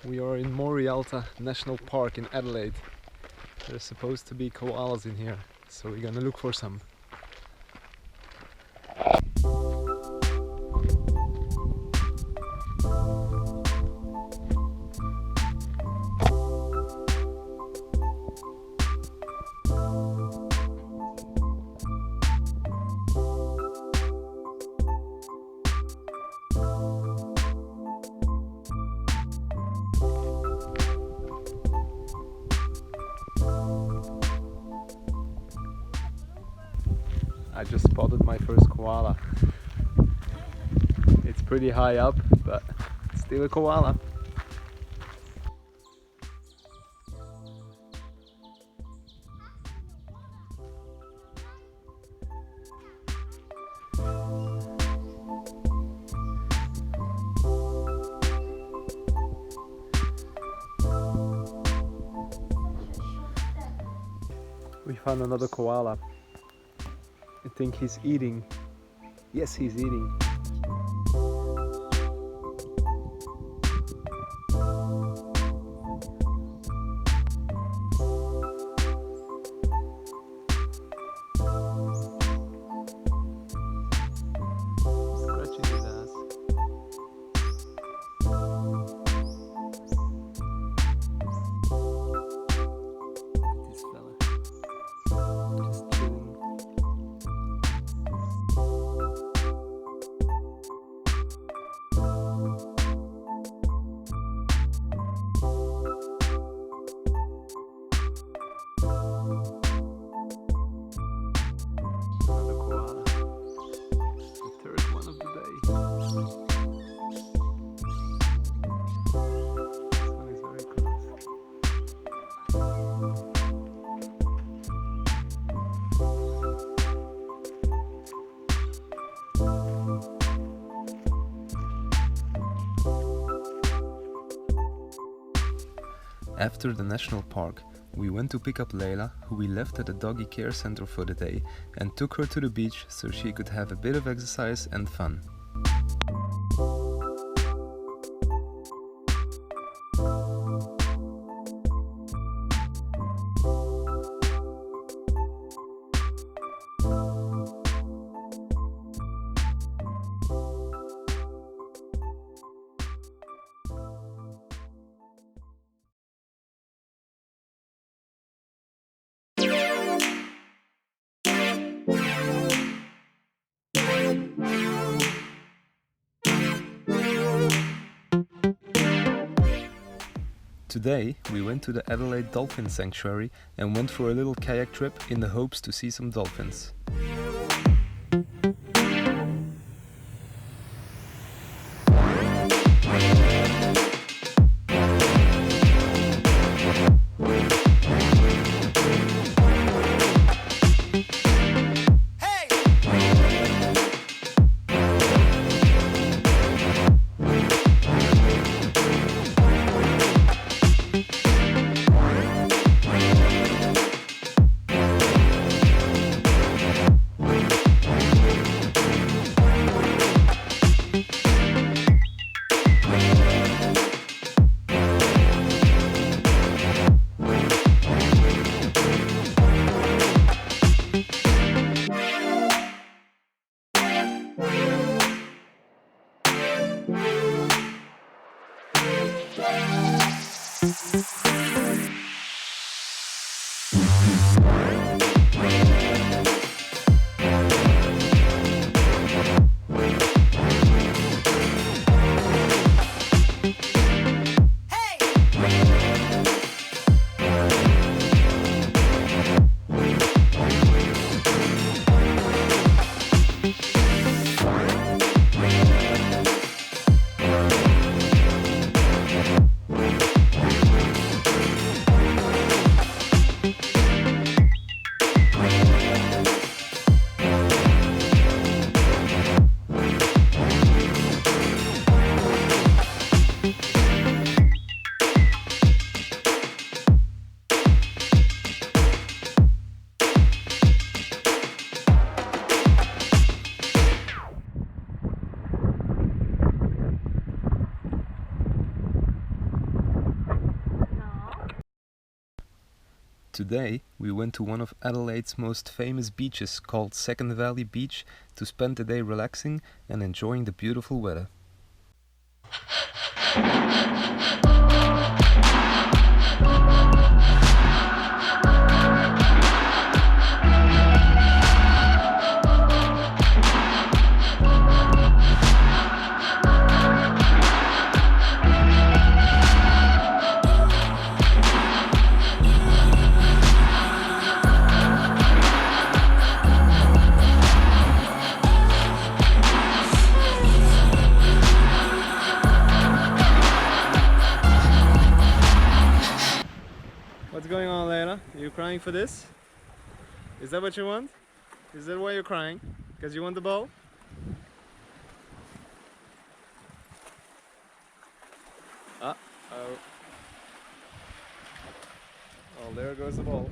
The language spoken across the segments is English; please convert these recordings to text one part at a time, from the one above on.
We are in Morialta National Park in Adelaide. There's supposed to be koalas in here, so we're gonna look for some. I just spotted my first koala. It's pretty high up, but it's still a koala. We found another koala. I think he's eating. Yes, he's eating. Scratching his ass. This fella. Just chilling. Another koala. The third one of the day. This one is very close. After the national park, we went to pick up Layla, who we left at the doggy care center for the day, and took her to the beach so she could have a bit of exercise and fun. Today we went to the Adelaide Dolphin Sanctuary and went for a little kayak trip in the hopes to see some dolphins. Today, we went to one of Adelaide's most famous beaches called Second Valley Beach to spend the day relaxing and enjoying the beautiful weather. What's going on, Leila? Are you crying for this? Is that what you want? Is that why you're crying? Because you want the ball? Oh. Oh, there goes the ball.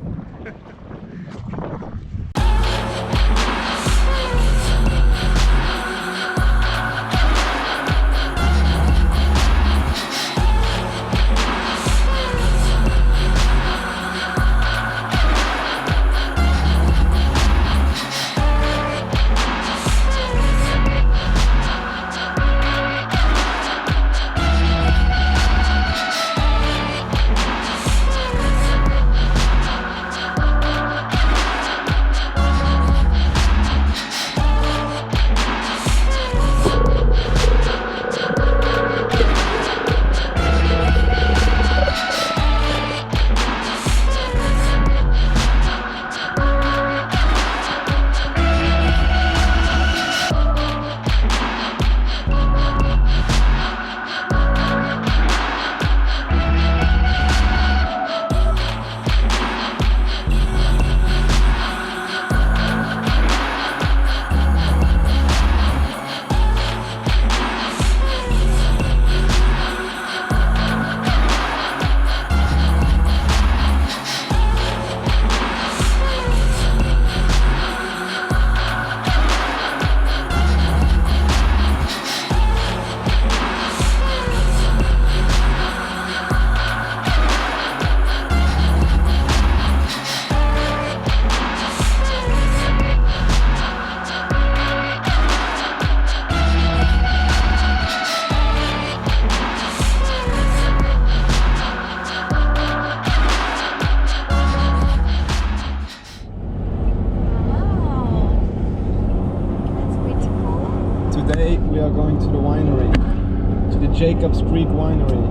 Today we are going to the winery, to the Jacob's Creek Winery,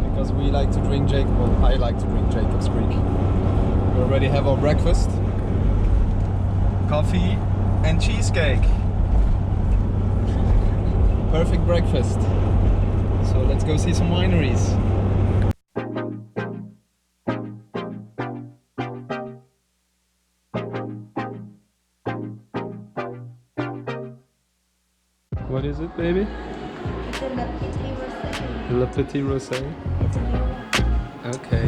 because we like to drink I like to drink Jacob's Creek. We already have our breakfast, coffee and cheesecake. Perfect breakfast. So let's go see some wineries. What is it, baby? It's a Le Petit Rosé. Le Petit Rosé. It's a new one. Okay.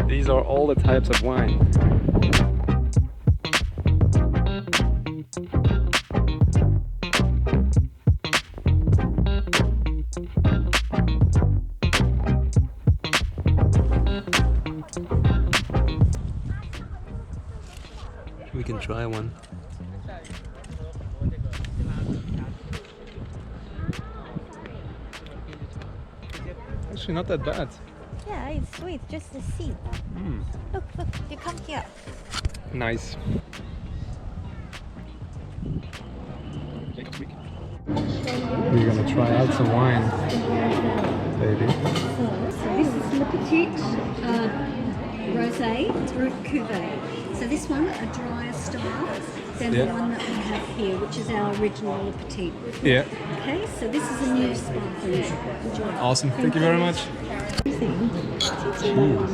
These are all the types of wine. We can try one. Actually, not that bad. Yeah, it's sweet, just the seed. Look, you come here. Nice. We're gonna try out some wine, baby. So this is Le Petit Rosé Brut Cuvée. So this one, a drier style than the one that we have here, which is our original Le Petit. Yeah. Okay, so this is a new sparkling. Enjoy. Awesome. Thank you very much. Cheers.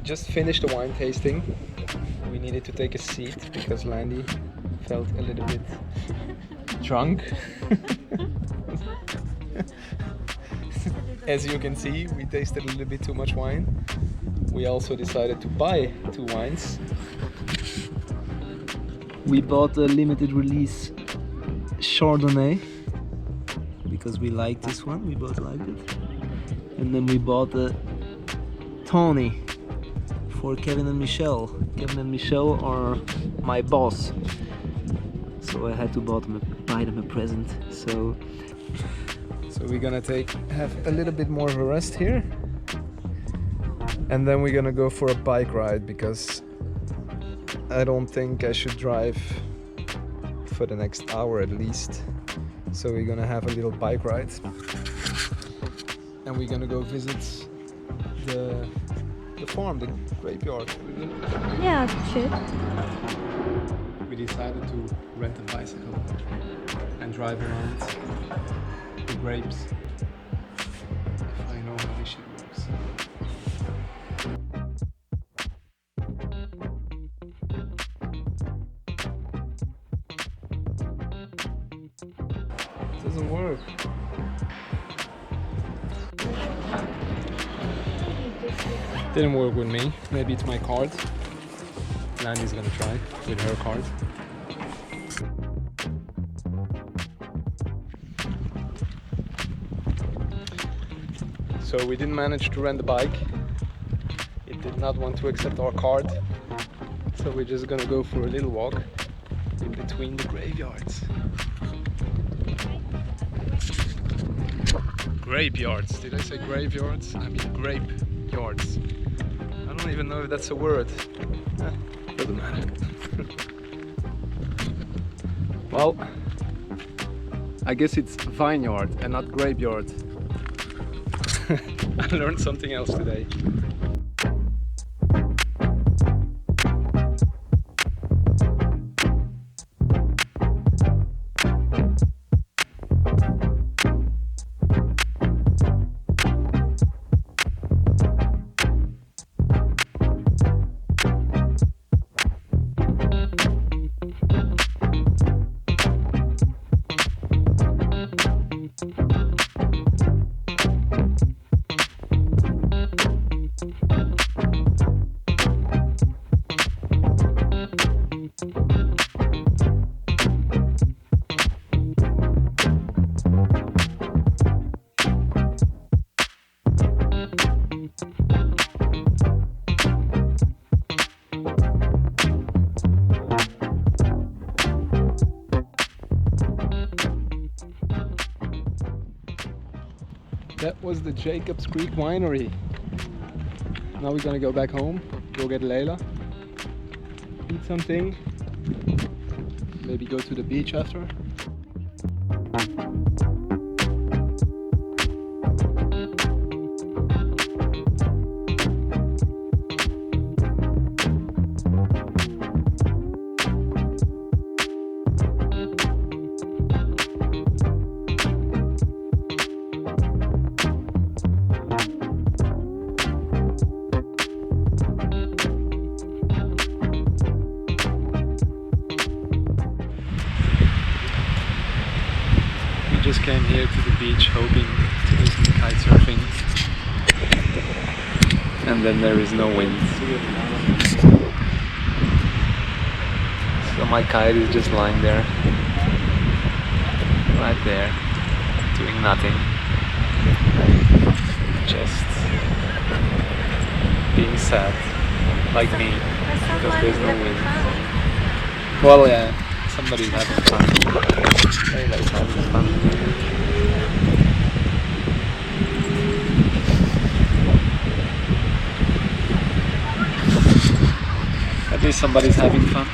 just finished the wine tasting. We needed to take a seat because Landy felt a little bit drunk. As you can see, we tasted a little bit too much wine. We also decided to buy 2 wines. We bought a limited release Chardonnay because we liked this one, we both liked it. And then we bought a Tawny for Kevin and Michelle. Kevin and Michelle are my boss, so I had to buy them a present. So we're gonna have a little bit more of a rest here, and then we're gonna go for a bike ride because I don't think I should drive for the next hour at least. So we're gonna have a little bike ride, and we're gonna go visit the farm, the graveyard. Yeah, should. We decided to rent a bicycle and drive around the grapes. If I know how this shit works. It doesn't work. Didn't work with me. Maybe it's my card. Landy's gonna try with her card. So we didn't manage to rent the bike. It did not want to accept our card. So we're just gonna go for a little walk in between the graveyards. Graveyards. Did I say graveyards? I mean grape yards. I don't even know if that's a word. Doesn't matter. Well, I guess it's vineyard and not graveyard. I learned something else today. That was the Jacobs Creek Winery. Now we're gonna go back home, go get Layla, eat something, maybe go to the beach after. Just came here to the beach hoping to do some kite surfing, and then there is no wind. So my kite is just lying there, right there, doing nothing, just being sad, like me, because there's no wind. Well, yeah, somebody's having fun. Everybody's having fun. At least somebody's having fun.